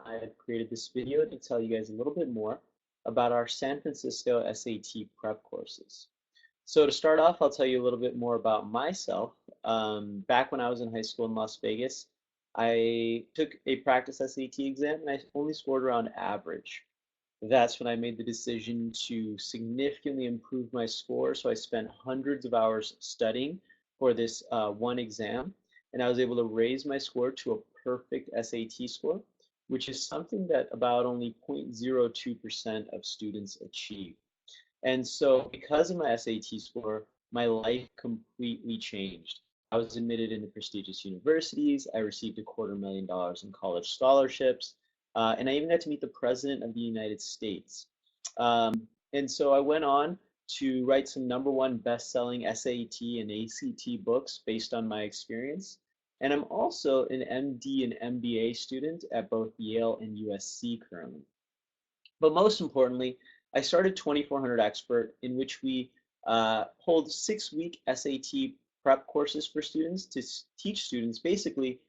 I've created this video to tell you guys a little bit more about our San Francisco SAT prep courses. So to start off, I'll tell you a little bit more about myself. Back when I was in high school in Las Vegas, I took a practice SAT exam and I only scored around average. That's when I made the decision to significantly improve my score. So I spent hundreds of hours studying for this one exam, and I was able to raise my score to a perfect SAT score, which is something that about only 0.02% of students achieve. And so, because of my SAT score, my life completely changed. I was admitted into prestigious universities. I received $250,000 in college scholarships. And I even got to meet the President of the United States. And so I went on to write some #1 best-selling SAT and ACT books based on my experience. And I'm also an MD and MBA student at both Yale and USC currently. But most importantly, I started 2400 Expert, in which we hold 6-week SAT prep courses for students to teach students basically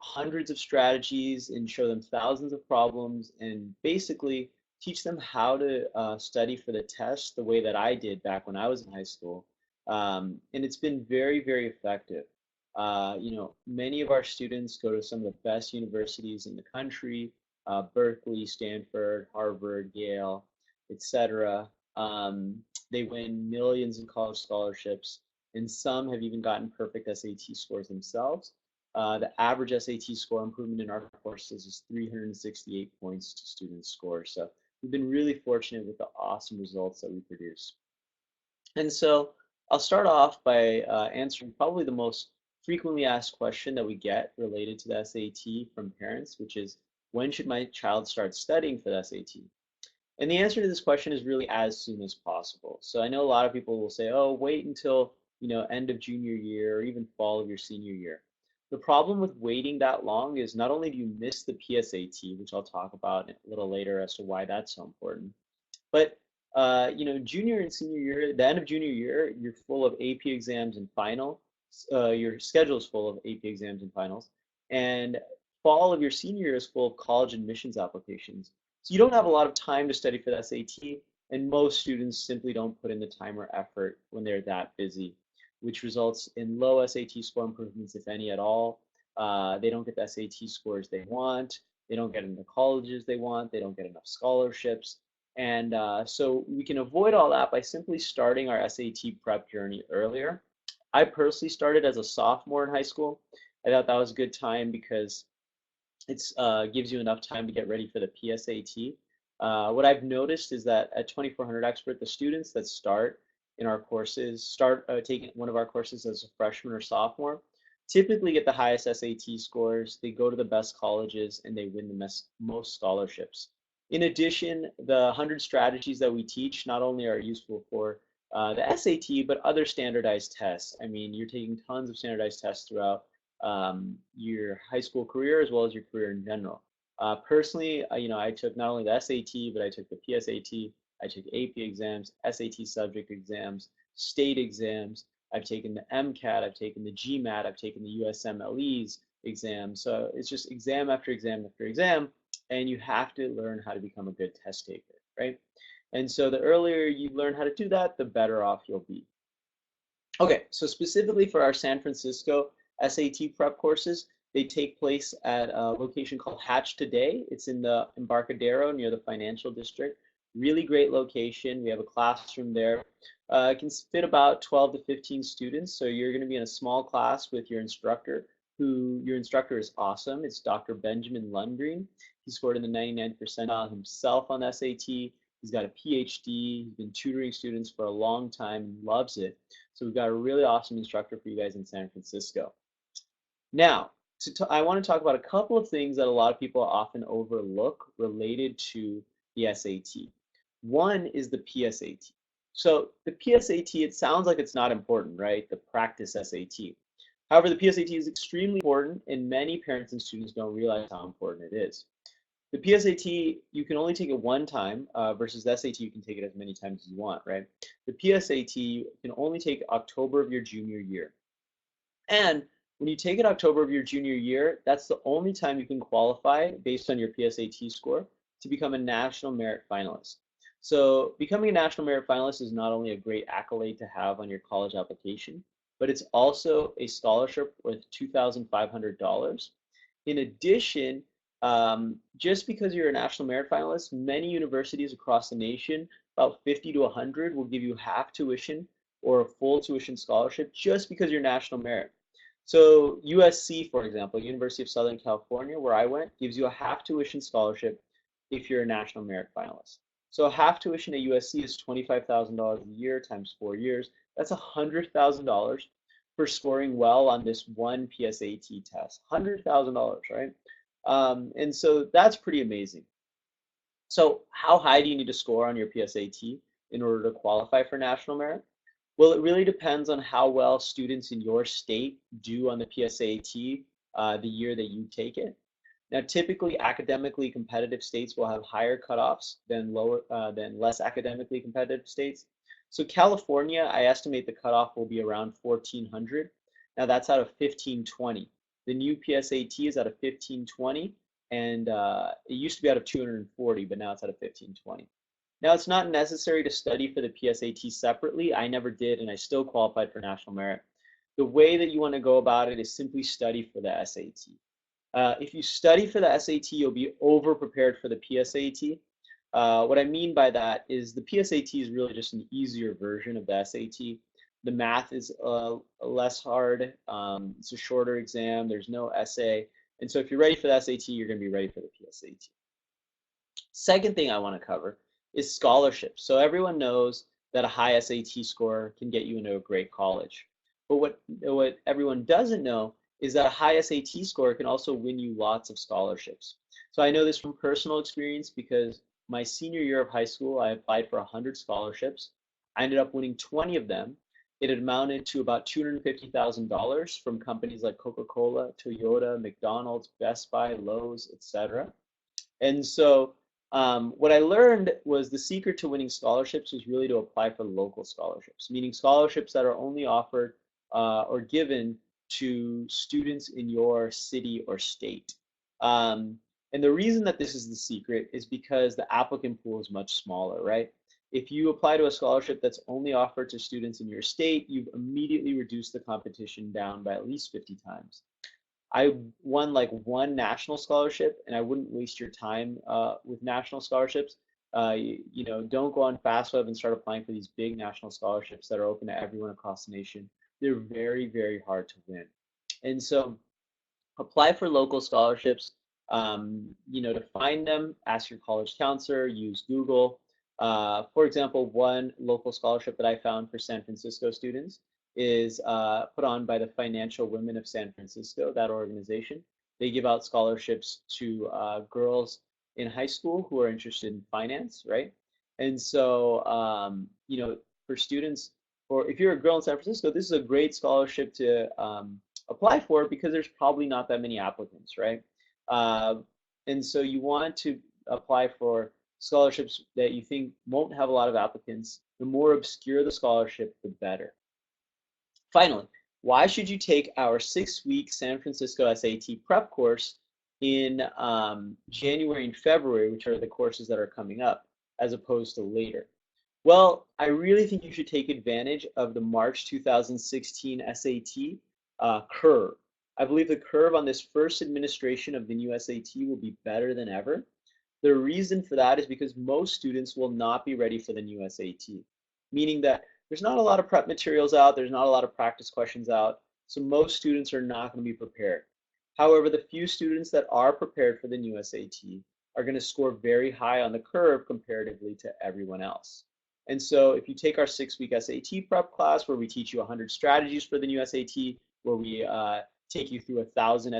hundreds of strategies and show them thousands of problems and basically teach them how to study for the test the way that I did back when I was in high school. And it's been very, very effective. Many of our students go to some of the best universities in the country, Berkeley, Stanford, Harvard, Yale, etc. They win millions in college scholarships, and some have even gotten perfect SAT scores themselves. The average SAT score improvement in our courses is 368 points to students' score. So we've been really fortunate with the awesome results that we produce. And so I'll start off by answering probably the most frequently asked question that we get related to the SAT from parents, which is, when should my child start studying for the SAT? And the answer to this question is really as soon as possible. So I know a lot of people will say, oh, wait until end of junior year or even fall of your senior year. The problem with waiting that long is not only do you miss the PSAT, which I'll talk about a little later as to why that's so important, but junior and senior year, the end of junior year, you're full of AP exams and final. Your schedule is full of AP exams and finals, and fall of your senior year is full of college admissions applications. So you don't have a lot of time to study for the SAT, and most students simply don't put in the time or effort when they're that busy, which results in low SAT score improvements, if any at all. They don't get the SAT scores they want. They don't get into colleges they want. They don't get enough scholarships. And so we can avoid all that by simply starting our SAT prep journey earlier. I personally started as a sophomore in high school. I thought that was a good time because it gives you enough time to get ready for the PSAT. What I've noticed is that at 2400 Expert, the students that start in our courses, start taking one of our courses as a freshman or sophomore, typically get the highest SAT scores, they go to the best colleges, and they win the most scholarships. In addition, the 100 strategies that we teach not only are useful for the SAT, but other standardized tests. I mean, you're taking tons of standardized tests throughout your high school career as well as your career in general. Personally, I took not only the SAT, but I took the PSAT, I took AP exams, SAT subject exams, state exams. I've taken the MCAT, I've taken the GMAT, I've taken the USMLE's exams. So it's just exam after exam after exam, and you have to learn how to become a good test taker, right? And so the earlier you learn how to do that, the better off you'll be. Okay, so specifically for our San Francisco SAT prep courses, they take place at a location called Hatch Today. It's in the Embarcadero near the financial district. Really great location. We have a classroom there. It can fit about 12 to 15 students. So you're going to be in a small class with your instructor, your instructor is awesome. It's Dr. Benjamin Lundgren. He scored in the 99th percentile himself on the SAT. He's got a PhD. He's been tutoring students for a long time and loves it. So we've got a really awesome instructor for you guys in San Francisco. Now, I want to talk about a couple of things that a lot of people often overlook related to the SAT. One is the PSAT. So the PSAT, it sounds like it's not important, right? The practice SAT. However, the PSAT is extremely important, and many parents and students don't realize how important it is. The PSAT, you can only take it one time versus the SAT, you can take it as many times as you want, right? The PSAT, you can only take October of your junior year. And When you take it October of your junior year, that's the only time you can qualify based on your PSAT score to become a national merit finalist. So becoming a national merit finalist is not only a great accolade to have on your college application, but it's also a scholarship worth $2,500. In addition, just because you're a national merit finalist, many universities across the nation, about 50 to 100, will give you half tuition or a full tuition scholarship just because you're national merit. So USC, for example, University of Southern California, where I went, gives you a half tuition scholarship if you're a national merit finalist. So a half tuition at USC is $25,000 a year times 4 years. That's $100,000 for scoring well on this one PSAT test. $100,000, right? And so that's pretty amazing. So how high do you need to score on your PSAT in order to qualify for national merit? Well, it really depends on how well students in your state do on the PSAT the year that you take it. Now, typically, academically competitive states will have higher cutoffs than less academically competitive states. So California, I estimate the cutoff will be around 1400. Now that's out of 1520. The new PSAT is out of 1520, and it used to be out of 240, but now it's out of 1520. Now, it's not necessary to study for the PSAT separately. I never did, and I still qualified for national merit. The way that you want to go about it is simply study for the SAT. If you study for the SAT, you'll be over prepared for the PSAT. What I mean by that is the PSAT is really just an easier version of the SAT. The math is less hard. It's a shorter exam. There's no essay. And so if you're ready for the SAT, you're going to be ready for the PSAT. Second thing I want to cover is scholarships. So everyone knows that a high SAT score can get you into a great college. But what everyone doesn't know is that a high SAT score can also win you lots of scholarships. So I know this from personal experience because my senior year of high school, I applied for 100 scholarships. I ended up winning 20 of them. It had amounted to about $250,000 from companies like Coca-Cola, Toyota, McDonald's, Best Buy, Lowe's, etc. And so what I learned was the secret to winning scholarships was really to apply for local scholarships, meaning scholarships that are only offered or given to students in your city or state. And the reason that this is the secret is because the applicant pool is much smaller, right? If you apply to a scholarship that's only offered to students in your state, you've immediately reduced the competition down by at least 50 times. I won like one national scholarship, and I wouldn't waste your time with national scholarships. Don't go on FastWeb and start applying for these big national scholarships that are open to everyone across the nation. They're very, very hard to win. And so apply for local scholarships. To find them, ask your college counselor, use Google. For example, one local scholarship that I found for San Francisco students is put on by the Financial Women of San Francisco, that organization. They give out scholarships to girls in high school who are interested in finance, right? And so, for students, or if you're a girl in San Francisco, this is a great scholarship to apply for because there's probably not that many applicants, right? Uh, and so you want to apply for scholarships that you think won't have a lot of applicants. The more obscure the scholarship, the better. Finally, why should you take our 6-week San Francisco SAT prep course in January and February, which are the courses that are coming up, as opposed to later? Well, I really think you should take advantage of the March 2016 SAT curve. I believe the curve on this first administration of the new SAT will be better than ever. The reason for that is because most students will not be ready for the new SAT, meaning that there's not a lot of prep materials out, there's not a lot of practice questions out, so most students are not going to be prepared. However, the few students that are prepared for the new SAT are going to score very high on the curve comparatively to everyone else. And so if you take our 6-week SAT prep class where we teach you 100 strategies for the new SAT, where we take you through 1,000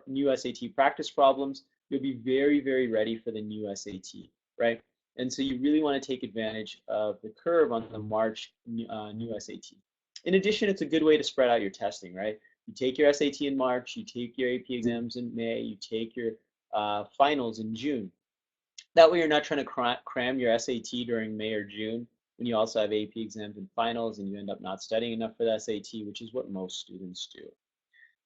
new SAT practice problems, you'll be very, very ready for the new SAT, right? And so you really want to take advantage of the curve on the March new SAT. In addition, it's a good way to spread out your testing, right? You take your SAT in March, you take your AP exams in May, you take your finals in June. That way you're not trying to cram your SAT during May or June when you also have AP exams and finals and you end up not studying enough for the SAT, which is what most students do.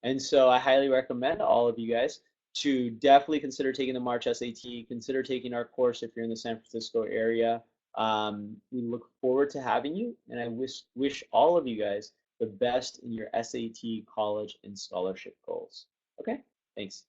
And so I highly recommend all of you guys to definitely consider taking the March SAT, consider taking our course if you're in the San Francisco area. We look forward to having you, and I wish all of you guys the best in your SAT, college, and scholarship goals. Okay, thanks.